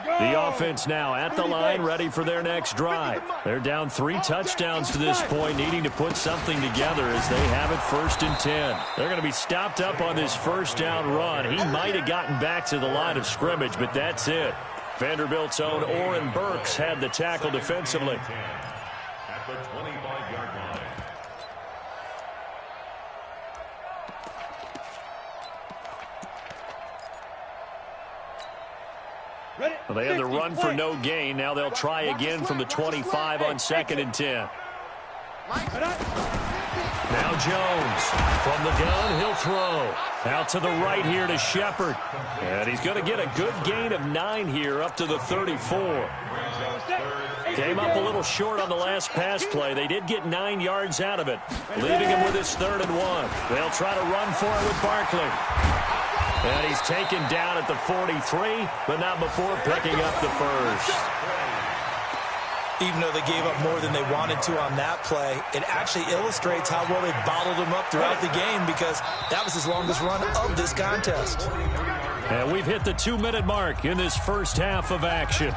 The offense now at the line, ready for their next drive. They're down 3 touchdowns to this point, needing to put something together as they have it 1st and 10. They're going to be stopped up on this first down run. He might have gotten back to the line of scrimmage, but that's it. Vanderbilt's own Oren Burks had the tackle defensively. At the 25-yard line. Well, they had the run for no gain. Now they'll try again from the 25 on 2nd and 10. Now Jones from the gun, he'll throw. Out to the right here to Shepard. And he's going to get a good gain of 9 here up to the 34. Came up a little short on the last pass play. They did get 9 yards out of it, leaving him with his 3rd and 1. They'll try to run for it with Barkley. And he's taken down at the 43, but not before picking up the first. Even though they gave up more than they wanted to on that play, it actually illustrates how well they bottled him up throughout the game because that was his longest run of this contest. And we've hit the 2-minute mark in this first half of action.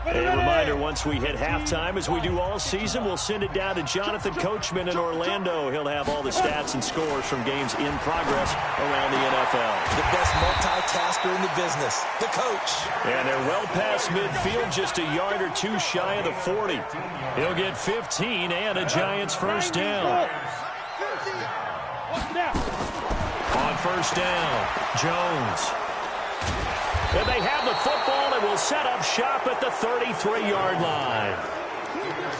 A reminder, once we hit halftime, as we do all season, we'll send it down to Jonathan Coachman in Orlando. He'll have all the stats and scores from games in progress around the NFL. The best multitasker in the business, the coach. And they're well past midfield, just a yard or 2 shy of the 40. He'll get 15 and a Giants first down. On first down, Jones. And they have the football and will set up shop at the 33-yard line.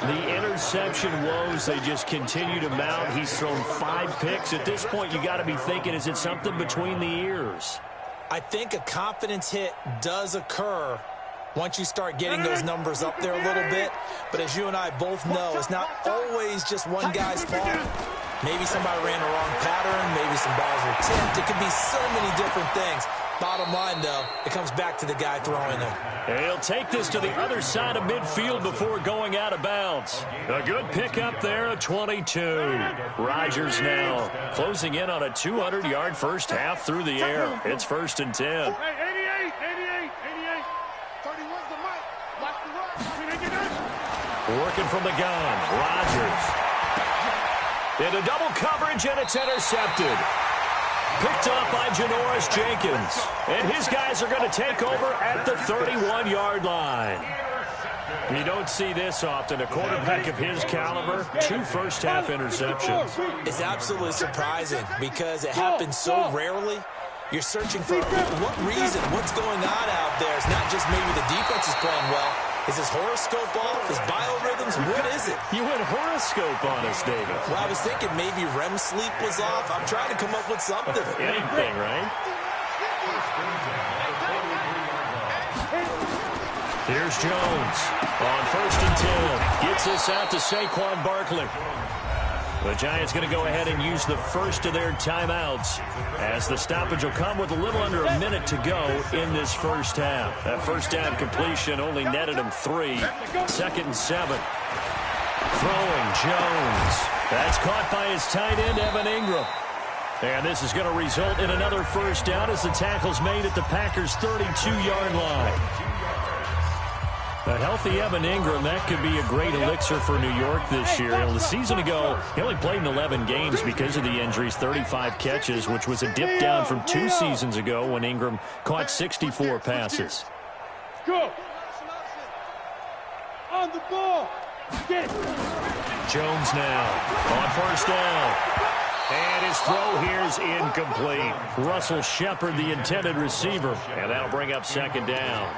The interception woes, they just continue to mount. He's thrown 5 picks. At this point, you got to be thinking, is it something between the ears? I think a confidence hit does occur once you start getting those numbers up there a little bit. But as you and I both know, it's not always just one guy's fault. Maybe somebody ran the wrong pattern. Maybe some balls were tipped. It could be so many different things. Bottom line, though, it comes back to the guy throwing them. He'll take this to the other side of midfield before going out of bounds. A good pickup there at 22. Rodgers now closing in on a 200-yard first half through the air. It's 1st and 10. 88. 31's the mic. Watch the run. Working from the gun, Rodgers. Into double coverage, and it's intercepted. Picked up by Janoris Jenkins. And his guys are going to take over at the 31-yard line. You don't see this often. A quarterback of his caliber, 2 first-half interceptions. It's absolutely surprising because it happens so rarely. You're searching for what reason, what's going on out there. It's not just maybe the defense is playing well. Is his horoscope off? His biorhythms? What is it? You went horoscope on us, David. Well, I was thinking maybe REM sleep was off. I'm trying to come up with something. Anything, right? Here's Jones on 1st and 10. Gets this out to Saquon Barkley. The Giants going to go ahead and use the first of their timeouts as the stoppage will come with a little under a minute to go in this first half. That first down completion only netted him 3. 2nd and 7. Throwing Jones. That's caught by his tight end, Evan Ingram. And this is going to result in another first down as the tackle's made at the Packers' 32-yard line. A healthy Evan Ingram, that could be a great elixir for New York this year. The season ago, he only played in 11 games because of the injuries, 35 catches, which was a dip down from 2 seasons ago when Ingram caught 64 passes. Go. On the ball. Get. Jones now on first down. And his throw here is incomplete. Russell Shepard, the intended receiver, and that'll bring up 2nd down.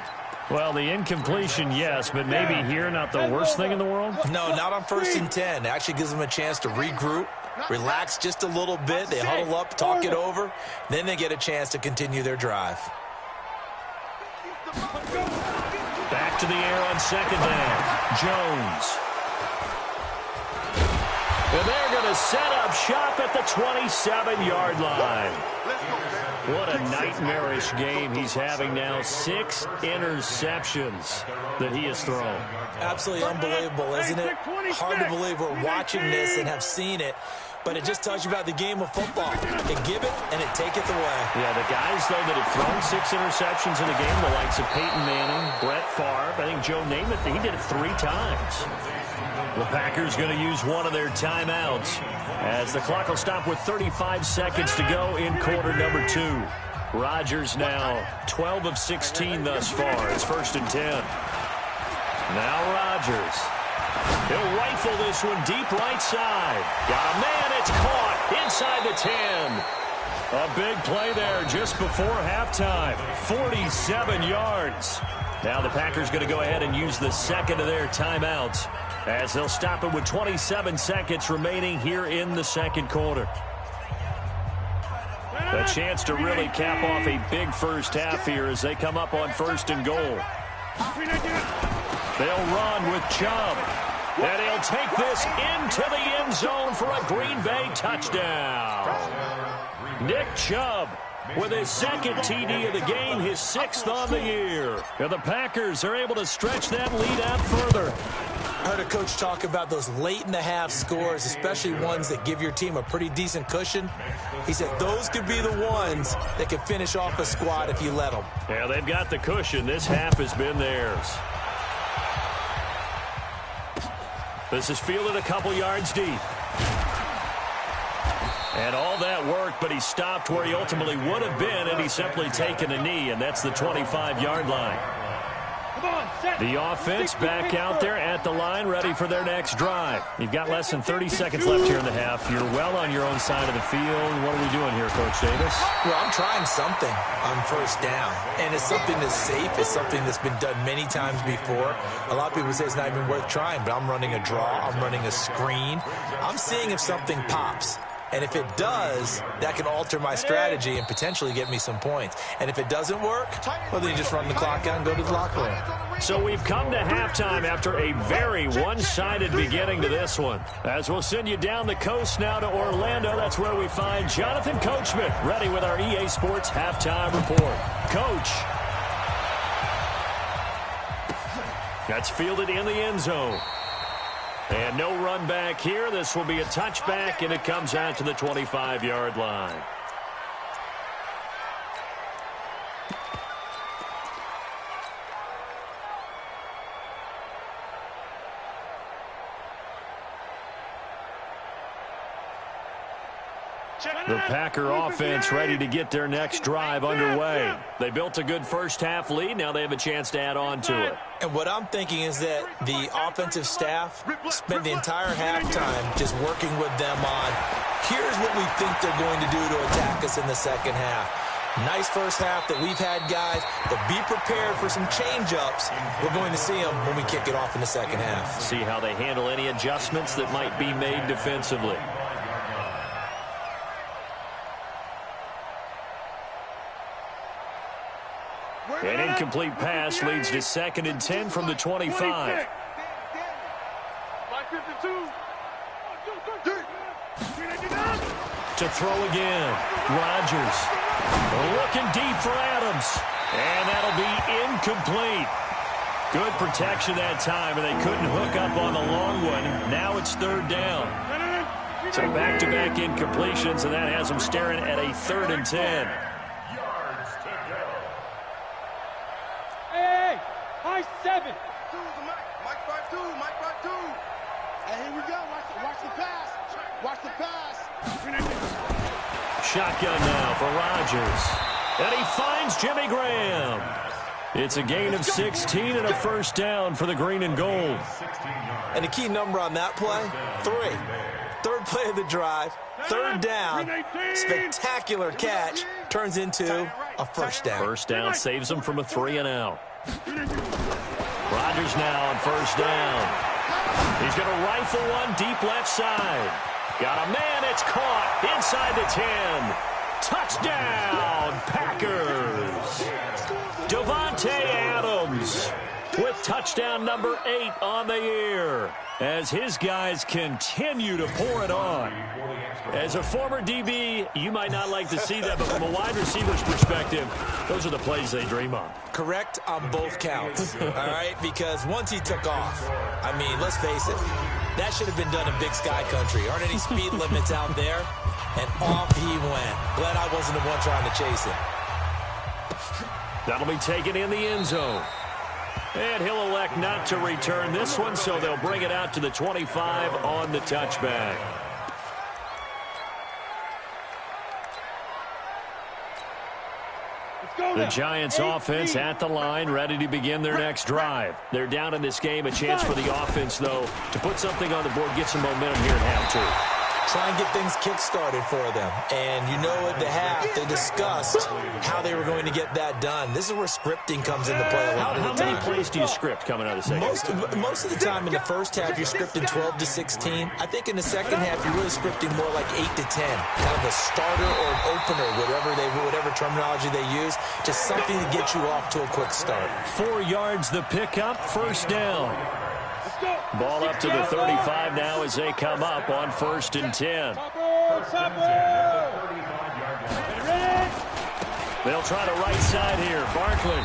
Well, the incompletion, yes, but maybe here not the worst thing in the world? No, not on 1st and 10. It actually gives them a chance to regroup, relax just a little bit. They huddle up, talk it over. Then they get a chance to continue their drive. Back to the air on 2nd down. Jones. And they're going to set up shop at the 27-yard line. What a nightmarish game he's having now. 6 interceptions that he has thrown. Absolutely unbelievable, isn't it? Hard to believe we're watching this and have seen it. but it just tells you about the game of football. It give it, and it taketh away. Yeah, the guys, though, that have thrown 6 interceptions in a game, the likes of Peyton Manning, Brett Favre, I think Joe Namath, he did it 3 times. The Packers going to use one of their timeouts as the clock will stop with 35 seconds to go in quarter number 2. Rodgers now 12 of 16 thus far. It's 1st and 10. Now Rodgers. He'll rifle this one deep right side. Got a man. It's caught inside the 10. A big play there just before halftime. 47 yards. Now the Packers going to go ahead and use the second of their timeouts as they'll stop it with 27 seconds remaining here in the second quarter. A chance to really cap off a big first half here as they come up on 1st and goal. They'll run with Chubb. And he'll take this into the end zone for a Green Bay touchdown. Nick Chubb with his 2nd TD of the game, his 6th on the year. And the Packers are able to stretch that lead out further. I heard a coach talk about those late-in-the-half scores, especially ones that give your team a pretty decent cushion. He said those could be the ones that can finish off a squad if you let them. Yeah, they've got the cushion. This half has been theirs. This is fielded a couple yards deep. And all that work, but he stopped where he ultimately would have been, and he's simply taken a knee, and that's the 25-yard line. The offense back out there at the line, ready for their next drive. You've got less than 30 seconds left here in the half. You're well on your own side of the field. What are we doing here, Coach Davis? Well, I'm trying something on 1st down, and it's something that's safe. It's something that's been done many times before. A lot of people say it's not even worth trying, but I'm running a draw. I'm running a screen. I'm seeing if something pops. And if it does, that can alter my strategy and potentially get me some points. And if it doesn't work, well, then you just run the clock out and go to the locker room. So we've come to halftime after a very one-sided beginning to this one. As we'll send you down the coast now to Orlando, that's where we find Jonathan Coachman, ready with our EA Sports halftime report. Coach. That's fielded in the end zone. And no run back here. This will be a touchback, and it comes out to the 25-yard line. The Packer offense ready to get their next drive underway. They built a good first half lead. Now they have a chance to add on to it. And what I'm thinking is that the offensive staff spent the entire halftime just working with them on, here's what we think they're going to do to attack us in the second half. Nice first half that we've had, guys, but be prepared for some change-ups. We're going to see them when we kick it off in the second half. See how they handle any adjustments that might be made defensively. An incomplete pass leads to 2nd and 10 from the 25. To throw again. Rodgers looking deep for Adams. And that'll be incomplete. Good protection that time, and they couldn't hook up on the long one. Now it's 3rd down. So back-to-back incompletions, and that has them staring at a 3rd and 10. High 7. Mike 5-2. And here we go. Watch the pass. Watch the pass. Shotgun now for Rodgers. And he finds Jimmy Graham. It's a gain of 16 and a 1st down for the green and gold. And the key number on that play, 3. 3rd play of the drive, 3rd down, spectacular catch, turns into a 1st down. 1st down saves them from a 3 and out. Rodgers now on 1st down. He's going to rifle one deep left side. Got a man. It's caught inside the 10. Touchdown, Packers. Davante Adams with touchdown number 8 on the year as his guys continue to pour it on. As a former DB, you might not like to see that, but from a wide receiver's perspective, those are the plays they dream of. Correct on both counts, all right? Because once he took off, I mean, let's face it, That should have been done in Big Sky Country. Aren't any speed limits out there? And off he went. Glad I wasn't the one trying to chase him. That'll be taken in the end zone. And he'll elect not to return this one, so they'll bring it out to the 25 on the touchback. The Giants offense at the line, ready to begin their next drive. They're down in this game. A chance for the offense, though, to put something on the board, get some momentum here at half two. Try and get things kick-started for them. And you know at the half, they discussed how they were going to get that done. This is where scripting comes into play a lot of the time. How many plays do you script coming out of the second? Most of the time in the first half, you're scripting 12 to 16. I think in the second half, you're really scripting more like 8 to 10. Kind of a starter or an opener, whatever terminology they use. Just something to get you off to a quick start. 4 yards the pickup, first down. Ball up to the 35 now as they come up on 1st and 10. They'll try the right side here. Barkley.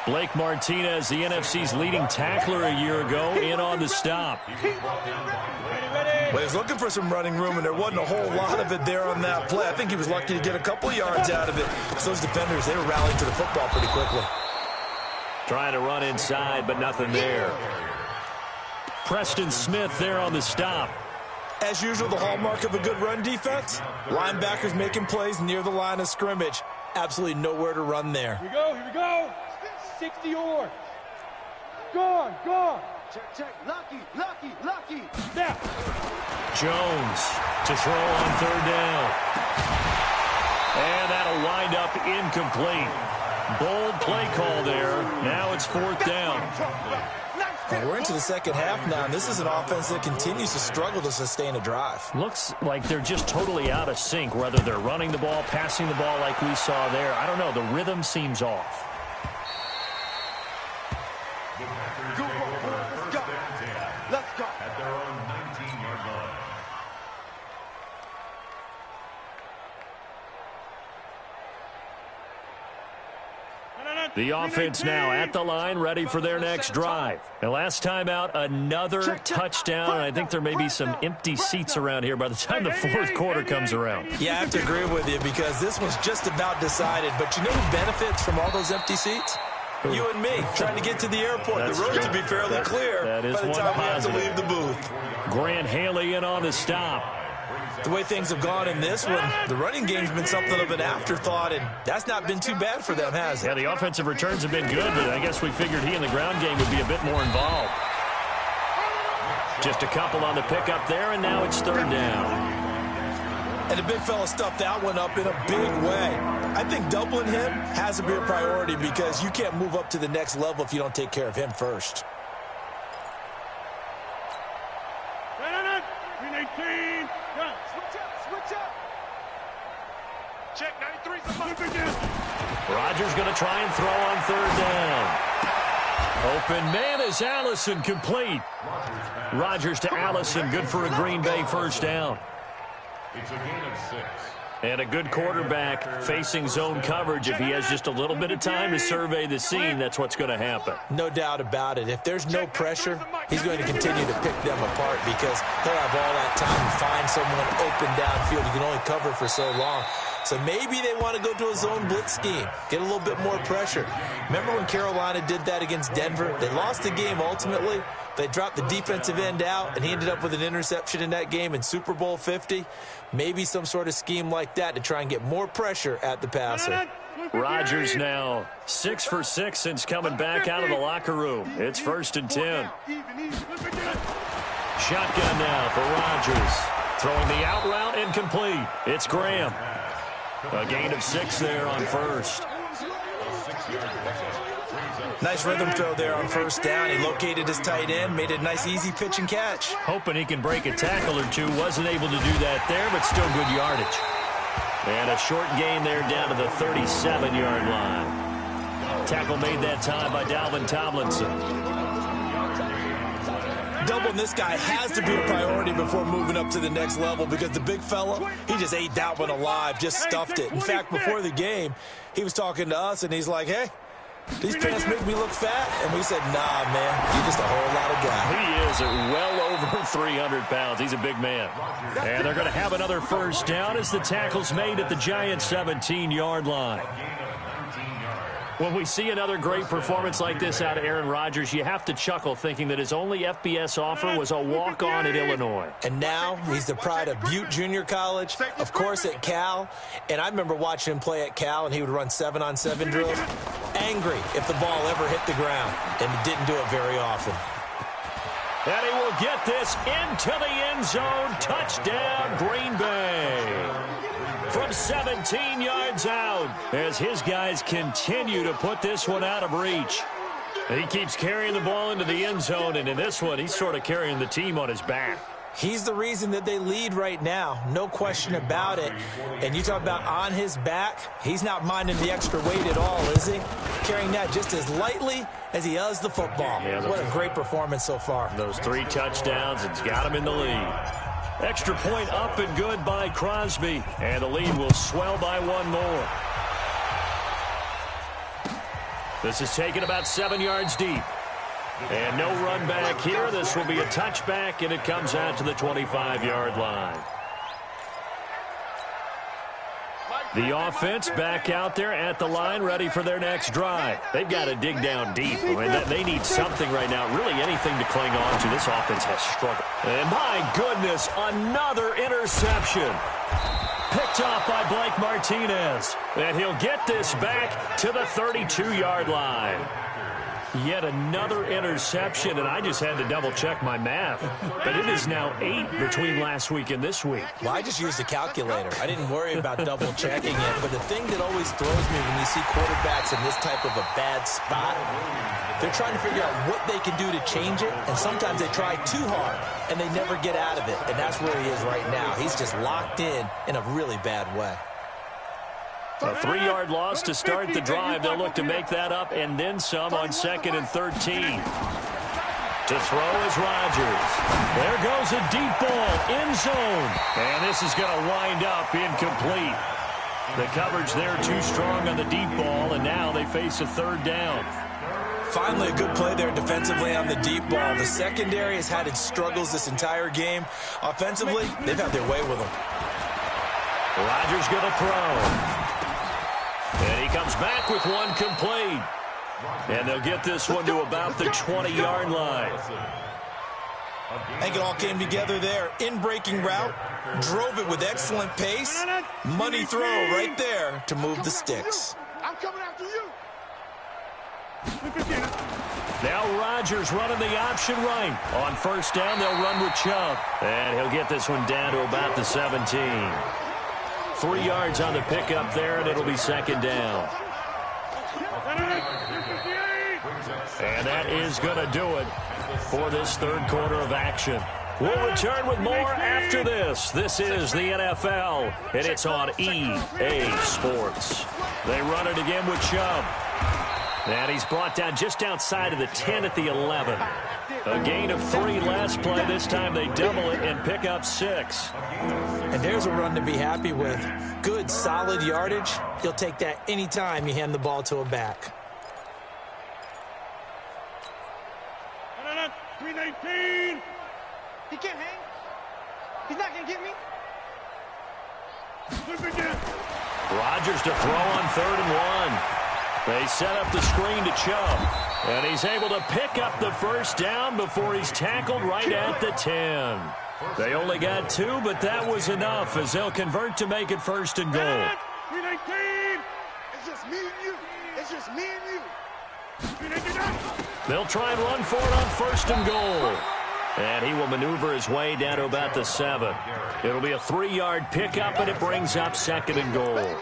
Blake Martinez, the NFC's leading tackler a year ago, in on the stop. Well, he was looking for some running room, and there wasn't a whole lot of it there on that play. I think he was lucky to get a couple yards out of it. So those defenders, they were rallying to the football pretty quickly. Trying to run inside, but nothing there. Preston Smith there on the stop. As usual, the hallmark of a good run defense, linebackers making plays near the line of scrimmage. Absolutely nowhere to run there. Here we go. 60 or. Gone. Check. Lucky. Now. Jones to throw on 3rd down. And that'll wind up incomplete. Bold play call there. Now it's 4th down. And we're into the second half now, and this is an offense that continues to struggle to sustain a drive. Looks like they're just totally out of sync, whether they're running the ball, passing the ball like we saw there. I don't know. The rhythm seems off. Let's go. At their own 19-yard line. The offense now at the line, ready for their next drive. And last time out, another touchdown. And I think there may be some empty seats around here by the time the 4th quarter comes around. Yeah, I have to agree with you because this one's just about decided. But you know who benefits from all those empty seats? You and me, trying to get to the airport. That's the road true. to be fairly clear that is by the one time we have to positive. leave the booth. Grant Haley in on the stop. The way things have gone in this one, the running game's been something of an afterthought, and that's not been too bad for them, has it? Yeah, the offensive returns have been good, but I guess we figured he in the ground game would be a bit more involved. Just a couple on the pickup there, and now it's 3rd down. And the big fella stuffed that one up in a big way. I think doubling him has to be a priority because you can't move up to the next level if you don't take care of him first. 319. Switch up. Check 93. Rodgers going to try and throw on 3rd down. Open man is Allison, complete. Rodgers to Allison, good for a Green Bay first down. It's a gain of 6. And a good quarterback facing zone coverage. If he has just a little bit of time to survey the scene, that's what's going to happen. No doubt about it. If there's no pressure, he's going to continue to pick them apart because he'll have all that time to find someone open downfield. You can only cover for so long. So maybe they want to go to a zone blitz scheme, get a little bit more pressure. Remember when Carolina did that against Denver? They lost the game ultimately. They dropped the defensive end out, and he ended up with an interception in that game in Super Bowl 50. Maybe some sort of scheme like that to try and get more pressure at the passer. Rodgers now 6 for 6 since coming back out of the locker room. It's 1st and 10. Shotgun now for Rodgers. Throwing the out route incomplete. It's Graham. A gain of 6 there on 1st. Nice rhythm throw there on 1st down. He located his tight end, made a nice easy pitch and catch. Hoping he can break a tackle or two. Wasn't able to do that there, but still good yardage. And a short gain there down to the 37-yard line. Tackle made that time by Dalvin Tomlinson. Doubling this guy has to be a priority before moving up to the next level because the big fella, he just ate that one alive, just stuffed it. In fact, before the game, he was talking to us, and he's like, hey, These pants make me look fat. And we said, nah, man, you're just a whole lot of guy. He is well over 300 pounds. He's a big man. And they're going to have another first down as the tackle's made at the Giants' 17-yard line. When we see another great performance like this out of Aaron Rodgers, you have to chuckle thinking that his only FBS offer was a walk-on at Illinois. And now he's the pride of Butte Junior College, of course at Cal. And I remember watching him play at Cal, and he would run 7-on-7 drills. Angry if the ball ever hit the ground, and he didn't do it very often. And he will get this into the end zone. Touchdown, Green Bay. From 17 yards out as his guys continue to put this one out of reach. He keeps carrying the ball into the end zone, and in this one, he's sort of carrying the team on his back. He's the reason that they lead right now, no question about it. And you talk about on his back, he's not minding the extra weight at all, is he? Carrying that just as lightly as he does the football. Yeah, what a great performance so far. Those 3 touchdowns, it's got him in the lead. Extra point up and good by Crosby, and the lead will swell by 1 more. This is taken about 7 yards deep. And no run back here. This will be a touchback, and it comes out to the 25-yard line. The offense back out there at the line, ready for their next drive. They've got to dig down deep. I mean, they need something right now, really anything to cling on to. This offense has struggled. And my goodness, another interception. Picked off by Blake Martinez. And he'll get this back to the 32-yard line. Yet another interception, and I just had to double-check my math. But it is now 8 between last week and this week. Well, I just used a calculator. I didn't worry about double-checking it. But the thing that always throws me when you see quarterbacks in this type of a bad spot, they're trying to figure out what they can do to change it, and sometimes they try too hard, and they never get out of it. And that's where he is right now. He's just locked in a really bad way. A 3-yard loss to start the drive. They'll look to make that up and then some on 2nd and 13. To throw is Rodgers. There goes a deep ball, end zone. And this is going to wind up incomplete. The coverage there too strong on the deep ball, and now they face a 3rd down. Finally, a good play there defensively on the deep ball. The secondary has had its struggles this entire game. Offensively, they've had their way with them. Rodgers going to throw. And he comes back with one complete. And they'll get this one to about the 20-yard line. I think it all came together there. In-breaking route, drove it with excellent pace. Money throw right there to move the sticks. I'm coming after you. Now Rodgers running the option right. On 1st down, they'll run with Chubb. And he'll get this one down to about the 17. 3 yards on the pickup there, and it'll be 2nd down. And that is going to do it for this 3rd quarter of action. We'll return with more after this. This is the NFL, and it's on EA Sports. They run it again with Chubb. And he's brought down just outside of the 10 at the 11. A gain of 3 last play. This time they double it and pick up 6. And there's a run to be happy with. Good, solid yardage. He'll take that anytime you hand the ball to a back. 319. He can't hang. He's not going to get me. Rodgers to throw on 3rd and 1. They set up the screen to Chubb. And he's able to pick up the 1st down before he's tackled right at the 10. They only got 2, but that was enough as they'll convert to make it 1st and goal. 319. It's just me and you. It's just me and you. They'll try and run for it on 1st and goal. And he will maneuver his way down to about the 7. It'll be a 3-yard pickup, and it brings up 2nd and goal.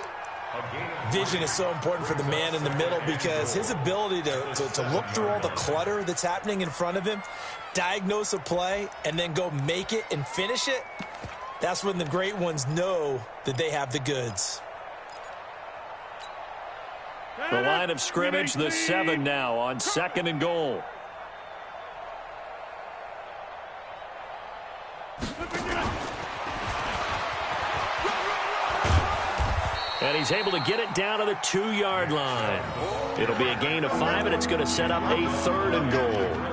Vision is so important for the man in the middle because his ability to look through all the clutter that's happening in front of him, diagnose a play, and then go make it and finish it, that's when the great ones know that they have the goods. The line of scrimmage, the 7 now on 2nd and goal. And he's able to get it down to the 2-yard line. It'll be a gain of 5, and it's going to set up a 3rd and goal.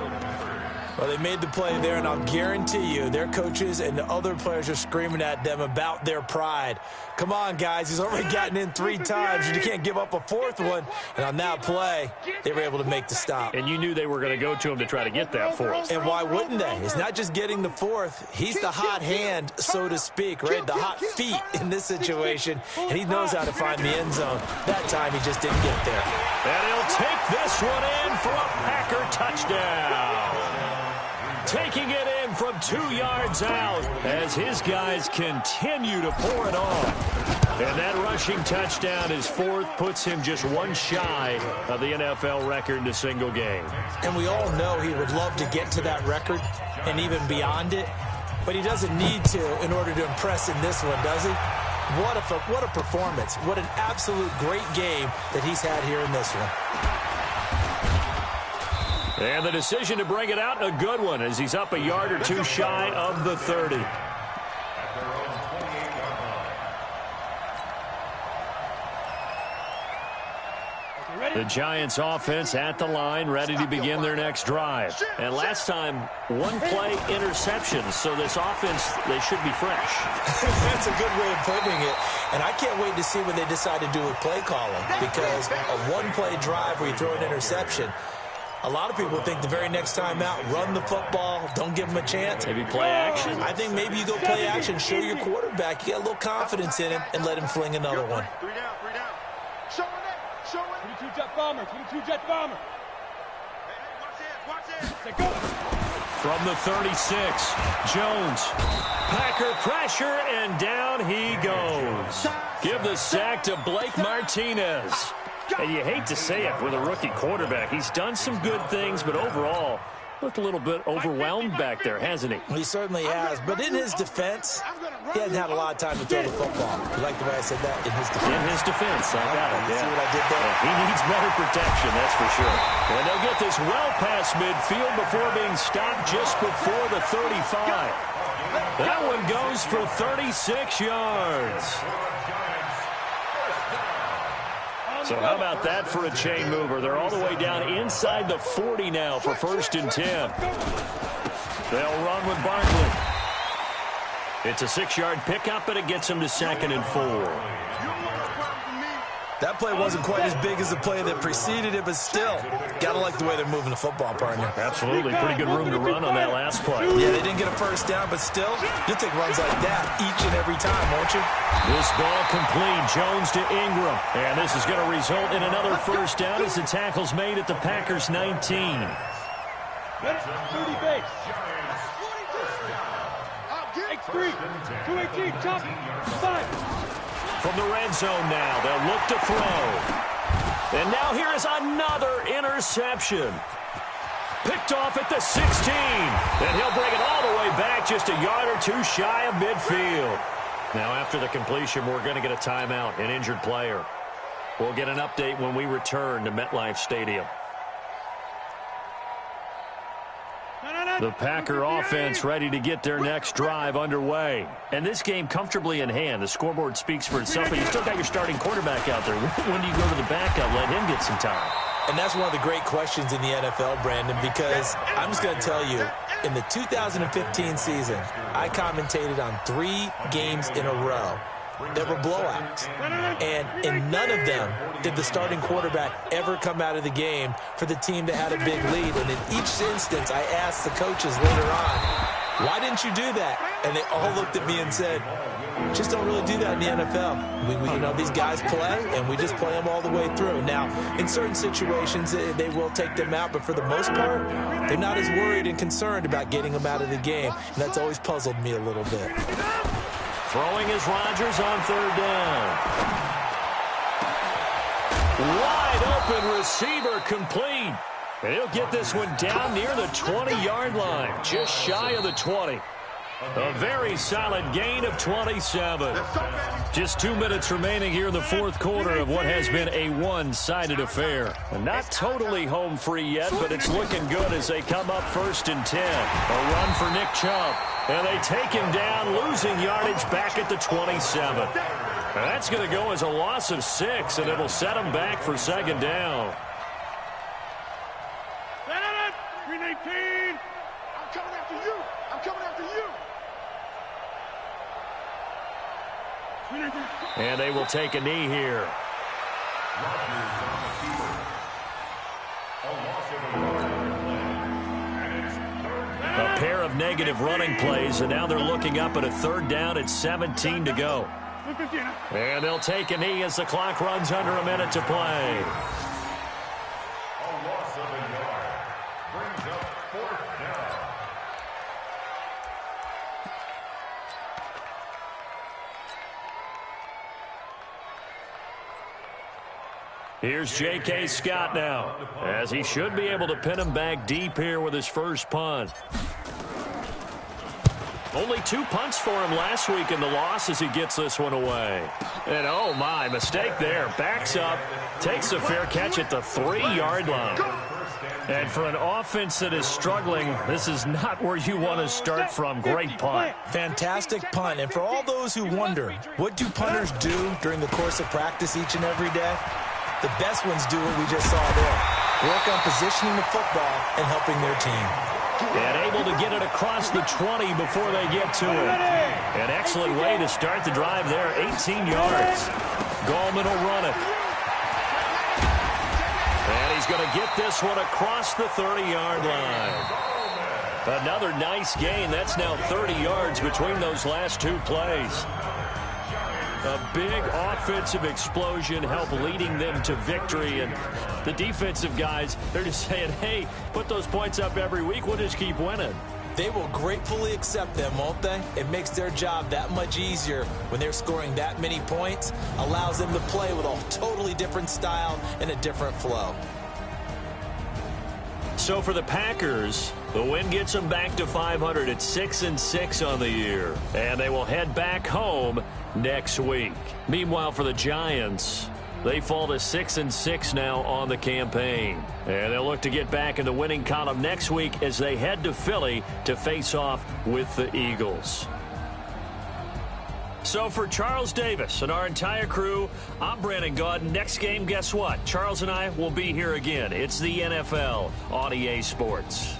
Well, they made the play there, and I'll guarantee you their coaches and the other players are screaming at them about their pride. Come on, guys. He's already gotten in 3 times, and you can't give up a 4th one. And on that play, they were able to make the stop. And you knew they were going to go to him to try to get that 4th. And why wouldn't they? It's not just getting the 4th. He's the hot hand, so to speak, right? The hot feet in this situation, and he knows how to find the end zone. That time, he just didn't get there. And he'll take this one in for a Packer touchdown. Taking it in from 2 yards out as his guys continue to pour it on. And that rushing touchdown is 4th, puts him just 1 shy of the NFL record in a single game. And we all know he would love to get to that record and even beyond it, but he doesn't need to in order to impress in this one, does he? What a performance. What an absolute great game that he's had here in this one. And the decision to bring it out, a good one, as he's up a yard or 2 shy of the 30. The Giants offense at the line, ready to begin their next drive. And last time, 1-play interceptions, so this offense, they should be fresh. That's a good way of putting it. And I can't wait to see what they decide to do with play calling, because a 1-play drive where you throw an interception, a lot of people think the very next time out, run the football, don't give him a chance. Maybe play action. I think maybe you go play action, show your quarterback, you got a little confidence in him, and let him fling another one. 3 down. Show it. 22 jet bomber. Watch it. Say go. From the 36, Jones. Packer pressure, and down he goes. Give the sack to Blake Martinez. And you hate to say it with a rookie quarterback. He's done some good things, but overall, looked a little bit overwhelmed back there, hasn't he? He certainly has. But in his defense, he hasn't had a lot of time to throw the football. You like the way I said that? In his defense. In his defense, I got it. You see what I did there? Yeah, he needs better protection, that's for sure. And they'll get this well past midfield before being stopped just before the 35. That one goes for 36 yards. So how about that for a chain mover? They're all the way down inside the 40 now for 1st and 10. They'll run with Barkley. It's a 6-yard pickup, and it gets him to 2nd and 4. That play wasn't quite as big as the play that preceded it, but still, got to like the way they're moving the football, partner. Absolutely. Pretty good room to run on that last play. Yeah, they didn't get a 1st down, but still, you'll take runs like that each and every time, won't you? This ball complete. Jones to Ingram. And this is going to result in another 1st down as the tackle's made at the Packers' 19. 30 base. X3. 218. Chop. 5. From the red zone now, they'll look to throw. And now here is another interception. Picked off at the 16. And he'll bring it all the way back just a yard or 2 shy of midfield. Now after the completion, we're going to get a timeout, an injured player. We'll get an update when we return to MetLife Stadium. The Packer offense ready to get their next drive underway. And this game comfortably in hand. The scoreboard speaks for itself, but you still got your starting quarterback out there. When do you go to the backup, let him get some time? And that's one of the great questions in the NFL, Brandon, because I'm just going to tell you, in the 2015 season, I commentated on 3 games in a row that were blowouts. And in none of them did the starting quarterback ever come out of the game for the team that had a big lead. And in each instance, I asked the coaches later on, why didn't you do that? And they all looked at me and said, just don't really do that in the NFL. We you know, these guys play, and we just play them all the way through. Now, in certain situations, they will take them out, but for the most part, they're not as worried and concerned about getting them out of the game. And that's always puzzled me a little bit. Throwing is Rodgers on 3rd down. Wide open receiver complete. And he'll get this one down near the 20-yard line, just shy of the 20. A very solid gain of 27. Just 2 minutes remaining here in the 4th quarter of what has been a one-sided affair. And not totally home free yet, but it's looking good as they come up 1st and 10. A run for Nick Chubb. And they take him down, losing yardage back at the 27. That's going to go as a loss of 6, and it'll set them back for second down. 319. I'm coming after you. I'm coming after you. 319. And they will take a knee here. A pair of negative running plays, and now they're looking up at a third down at 17 to go. And they'll take a knee as the clock runs under a minute to play. Here's J.K. Scott now, as he should be able to pin him back deep here with his first punt. Only 2 punts for him last week in the loss as he gets this one away. And oh my, mistake there. Backs up, takes a fair catch at the 3-yard line. And for an offense that is struggling, this is not where you want to start from. Great punt. Fantastic punt. And for all those who wonder, what do punters do during the course of practice each and every day? The best ones do what we just saw there. Work on positioning the football and helping their team. And able to get it across the 20 before they get to it. An excellent way to start the drive there. 18 yards. Gallman will run it. And he's going to get this one across the 30-yard line. Another nice gain. That's now 30 yards between those last 2 plays. A big offensive explosion helped leading them to victory. And the defensive guys, they're just saying, hey, put those points up every week. We'll just keep winning. They will gratefully accept them, won't they? It makes their job that much easier when they're scoring that many points. Allows them to play with a totally different style and a different flow. So for the Packers, the win gets them back to 500 at 6-6 on the year. And they will head back home next week. Meanwhile, for the Giants, they fall to 6-6 now on the campaign. And they'll look to get back in the winning column next week as they head to Philly to face off with the Eagles. So for Charles Davis and our entire crew, I'm Brandon Gaudin. Next game, guess what? Charles and I will be here again. It's the NFL on EA Sports.